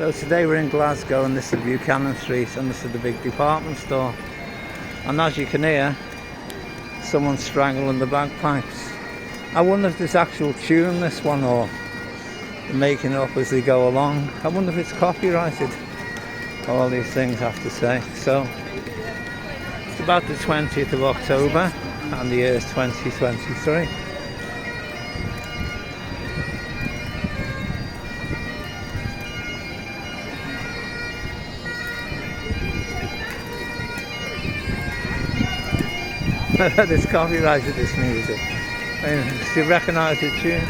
So today we're in Glasgow and this is Buchanan Street and this is the big department store. And as you can hear, someone's strangling the bagpipes. I wonder if there's actual tune this one or they're making it up as they go along. I wonder if it's copyrighted. All these things I have to say. So it's about the 20th of October and the year is 2023. It's copyrighted, this music. Do you recognise the tune?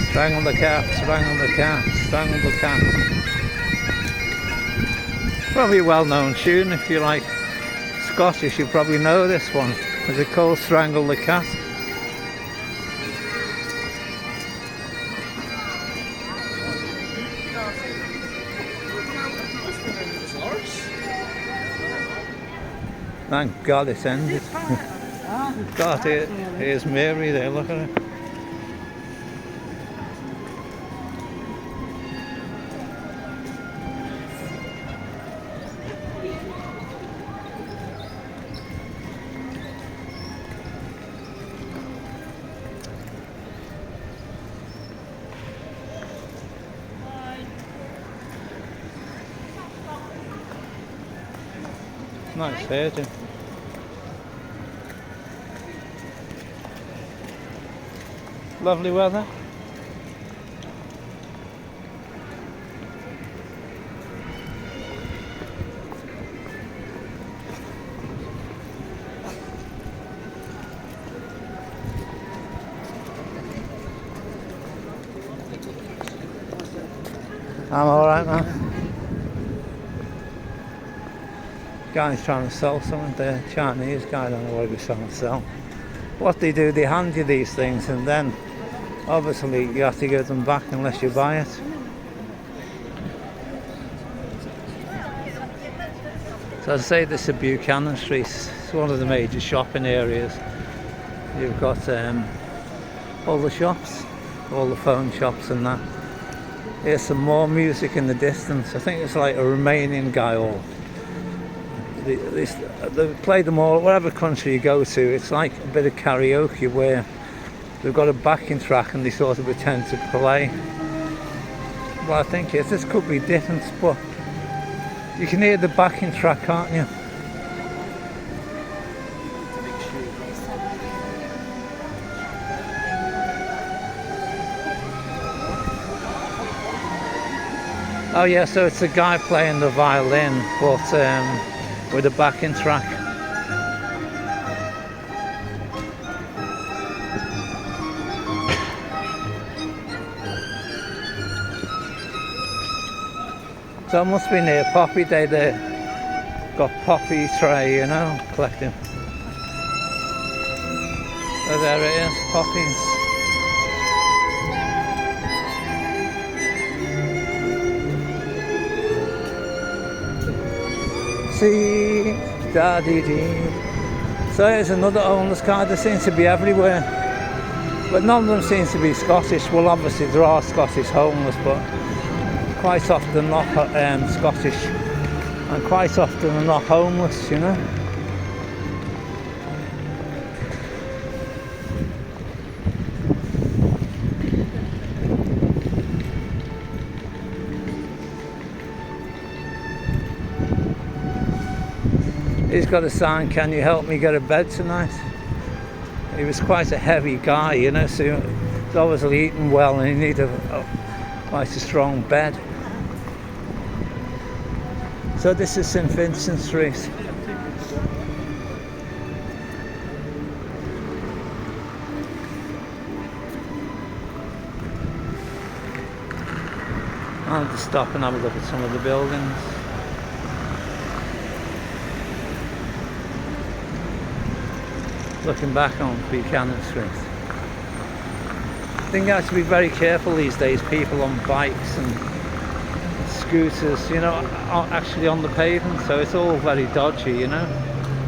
Strangle the cat, strangle the cat, strangle the cat. Probably a well-known tune. If you like Scottish, you probably know this one. Is it called Strangle the Cat? Thank God it's ended. God, here's Mary there, look at her. Nice hair, Jim. Lovely weather. I'm alright, man. Guy's trying to sell something. The Chinese guy, I don't know what he was trying to sell. What they do, they hand you these things and then obviously you have to give them back unless you buy it. So as I say, this is Buchanan Street. It's one of the major shopping areas. You've got all the shops, all the phone shops and that. Here's some more music in the distance. I think it's like a Romanian guy or they play them all, whatever country you go to. It's like a bit of karaoke where they've got a backing track and they sort of pretend to play. Well, I think this could be different, but you can hear the backing track, can't you? Oh yeah, so it's a guy playing the violin, but with a backing track. So it must be near Poppy Day there. Got poppy tray, you know, collecting. So there it is, poppies. See, da-dee-dee. So here's another homeless guy. There seems to be everywhere, but none of them seems to be Scottish. Well, obviously there are Scottish homeless, but quite often not Scottish, and quite often not homeless, you know. He's got a sign, "Can you help me get a bed tonight?" He was quite a heavy guy, you know, so he's obviously eating well and he needed quite a strong bed. So this is St Vincent Street. I'll just stop and have a look at some of the buildings. Looking back on Buchanan Street. I think you have to be very careful these days, people on bikes and scooters, you know, are actually on the pavement, so it's all very dodgy, you know,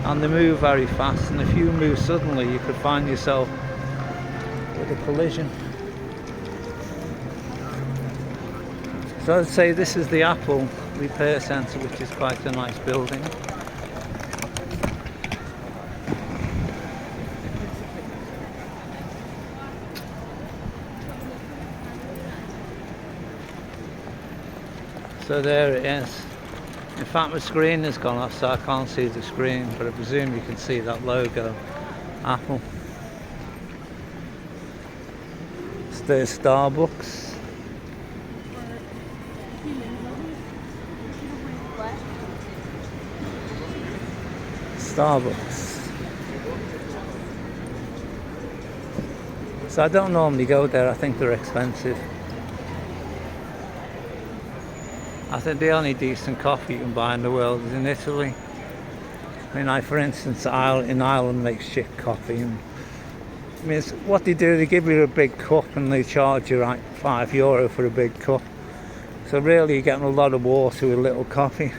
and they move very fast, and if you move suddenly you could find yourself with a collision. So I'd say this is the Apple Repair Centre, which is quite a nice building. So there it is. In fact, my screen has gone off, so I can't see the screen, but I presume you can see that logo, Apple. There's Starbucks. Starbucks. So I don't normally go there, I think they're expensive. I think the only decent coffee you can buy in the world is in Italy. I mean, for instance, in Ireland makes shit coffee. And, I mean, what they do, they give you a big cup and they charge you like €5 for a big cup. So really you're getting a lot of water with a little coffee.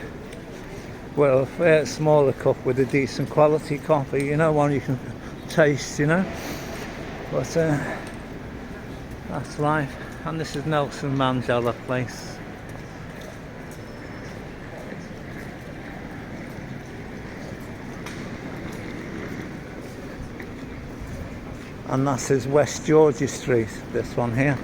Well, a smaller cup with a decent quality coffee, you know, one you can taste, you know. But that's life. And this is Nelson Mandela Place. And that is West Georgia Street, this one here.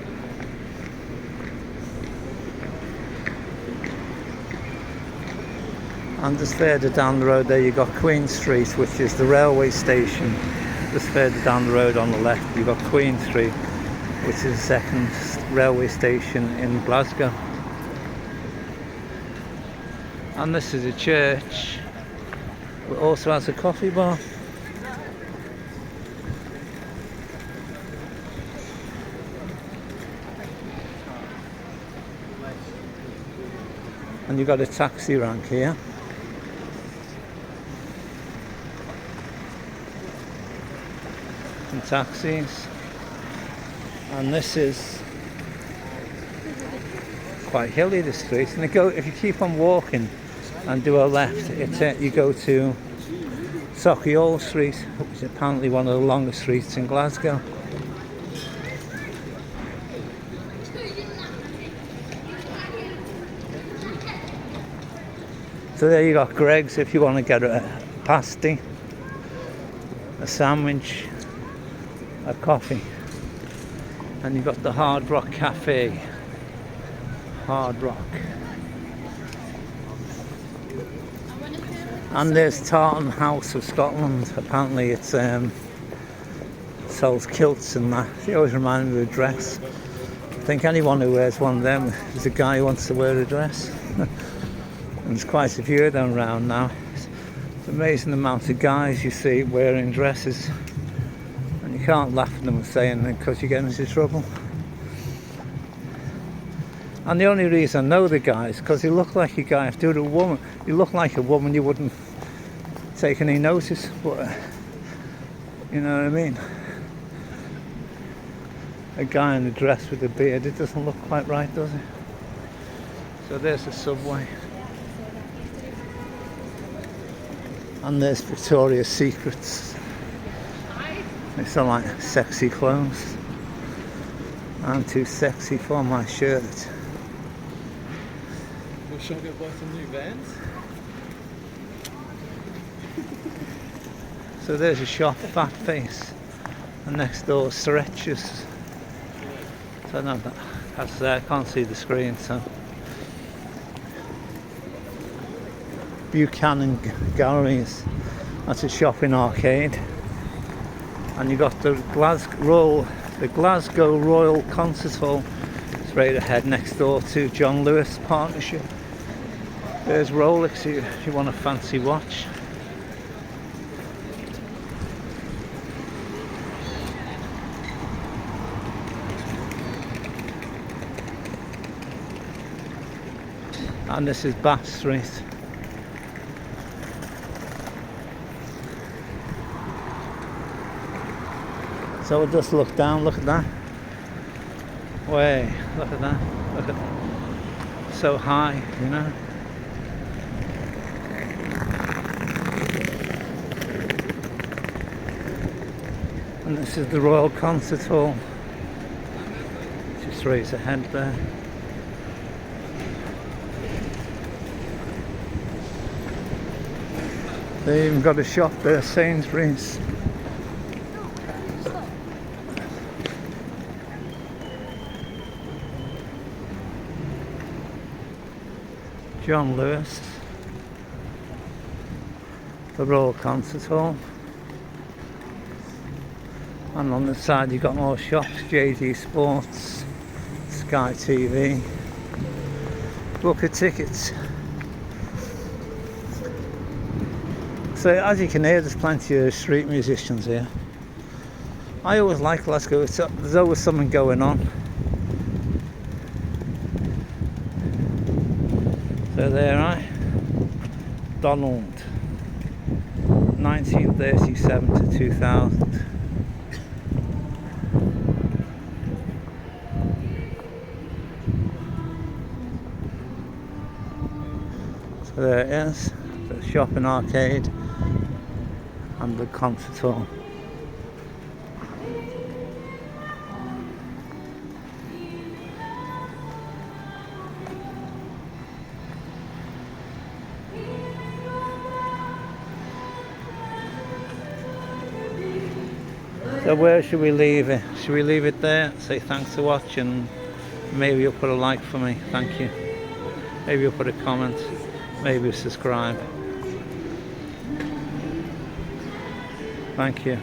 And just further down the road there you've got Queen Street, which is the railway station. Just further down the road on the left you've got Queen Street, which is the second railway station in Glasgow. And this is a church, but also has a coffee bar. And you've got a taxi rank here. Some taxis. And this is quite hilly, the street. And if you keep on walking and do a left, you go to Sauchiehall Street, which is apparently one of the longest streets in Glasgow. So there you got Greg's if you want to get a pasty, a sandwich, a coffee. And you've got the Hard Rock Cafe. Hard Rock. And there's Tartan House of Scotland. Apparently it sells kilts and that. They always remind me of a dress. I think anyone who wears one of them is a guy who wants to wear a dress. And there's quite a few of them around now. It's amazing the amount of guys you see wearing dresses. And you can't laugh at them and say anything because you get into trouble. And the only reason I know the guys because he look like a guy. If they were a woman, you look like a woman, you wouldn't take any notice. But you know what I mean? A guy in a dress with a beard, it doesn't look quite right, does it? So there's the subway. And there's Victoria's Secrets. They sell like sexy clothes. I'm too sexy for my shirt. Well, shall we go buy some new Vans? So there's a shop, Fat Face. And next door, Stretches. So no, that's there, I can't see the screen, so. Buchanan Galleries, that's a shopping arcade. And you've got the Glasgow Royal Concert Hall. It's right ahead next door to John Lewis Partnership. There's Rolex if you want a fancy watch. And this is Bath Street. So we'll just look down, look at that. Way, look at that. Look at that. So high, you know. And this is the Royal Concert Hall. straight ahead there. They even got a shop there, Sainsbury's. John Lewis, the Royal Concert Hall, and on the side you got more shops, JD Sports, Sky TV, book a ticket. So as you can hear, there's plenty of street musicians here. I always like Glasgow, there's always something going on. So there, right? Donald, 1937 to 2000. So there it is, the shopping arcade and the concert hall. So where should we leave it? Should we leave it there? Say thanks for watching. Maybe you'll put a like for me. Thank you. Maybe you'll put a comment. Maybe subscribe. Thank you.